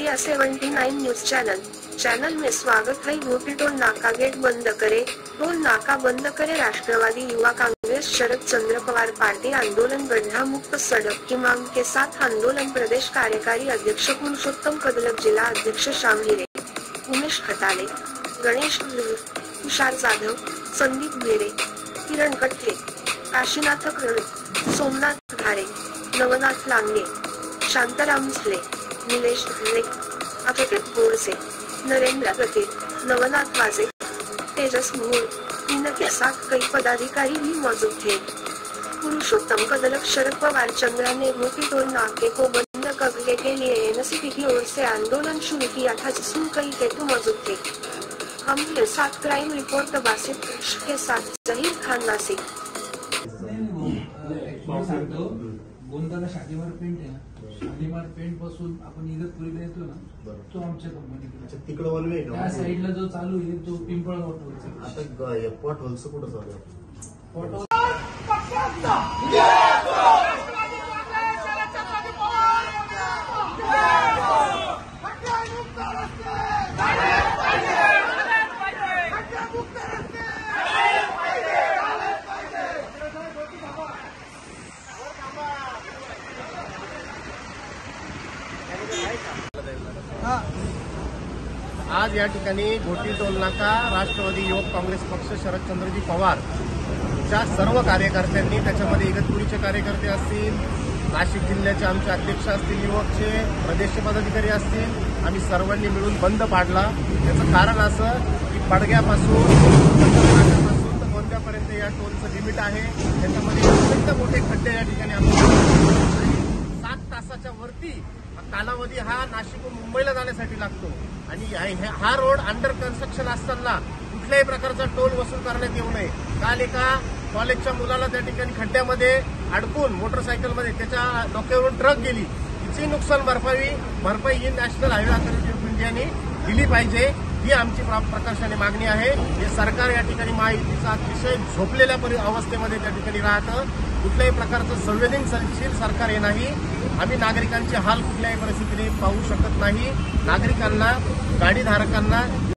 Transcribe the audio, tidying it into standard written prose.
India 79 news channel में स्वागत है। यूपी टोल नाका गेट बंद करे, टोल नाका बंद करे। राष्ट्रवादी युवा कांग्रेस शरद चंद्र पवार पार्टी आंदोलन गड्ढा मुक्त सड़क की मांग के साथ आंदोलन। प्रदेश कार्यकारी अध्यक्ष पुरुषोत्तम कदलक, जिला अध्यक्ष श्याम हिरे, उमेश खताले, गणेश तुषार जाधव, संदीप भेरे, किरण कट्टे, काशीनाथ कर्ण, सोमनाथ घारे, नवनाथ लांगे, शांताराम झले, निलेश घरे, अक्षय बोरसे, नरेंद्र गते, नवनाथ वाजे, तेजस मूल, इनके साथ कई पदाधिकारी भी मौजूद थे। पुरुषोत्तम कदलक, शरद पवार चंद्रा ने यूपी टोल नाके को बंद करने के लिए एनसीपी की ओर से आंदोलन शुरू किया था, जिसमें कई हेतु मौजूद थे। हम के साथ क्राइम रिपोर्टर बासित के साथ जहीर खान नासिक। गोंदाला शालीमार पेंट आहे ना, शालीमार पेंट पासून आपण इगतपुरीला येतो ना, तो आमच्या कंपनीकडे तिकडे वनवे त्या साईडला जो चालू आहे तो पिंपळ वॉटरचा। आता पॉट होल्स कुठं चालू आहे? आज या ठिकाणी घोटी टोल नाका राष्ट्रवादी युवक काँग्रेस पक्ष शरदचंद्रजी पवार च्या सर्व कार्यकर्त्यांनी, त्याच्यामध्ये इगतपुरीचे कार्यकर्ते असतील, नाशिक जिल्ह्याचे आमचे अध्यक्ष असतील, युवकचे प्रदेश पदाधिकारी असतील, आम्ही सर्वांनी मिळून बंद पाडला। त्याचं कारण असं की बडग्यापासून तर गोंद्यापर्यंत या टोलचं लिमिट आहे, त्याच्यामध्ये अत्यंत मोठे खड्डे या ठिकाणी आम्ही 7 तासाच्या वरती कालावधी हा नाशिकहून मुंबईला जाण्यासाठी लागतो आणि हा रोड अंडर कन्स्ट्रक्शन असताना कुठल्याही प्रकारचा टोल वसूल करण्यात येऊ नये। काल एका कॉलेजच्या मुलाला त्या ठिकाणी खड्ड्यामध्ये अडकून मोटरसायकलमध्ये त्याच्या डोक्यावरून ट्रक गेली, तिची नुकसान भरपाई ही नॅशनल हायवे अथॉरिटी ऑफ इंडियाने दिली पाहिजे, ही आमची प्रकर्षाने मागणी आहे। हे सरकार या ठिकाणी महायुतीचा अतिशय झोपलेल्या अवस्थेमध्ये त्या ठिकाणी राहतं, कुठल्याही प्रकारचं संवेदनशील सरकार हे नाही। आम्ही नागरिकांचे हाल कुठल्याही परिस्थितीने पाहू शकत नाही। नागरिकांना, गाडीधारकांना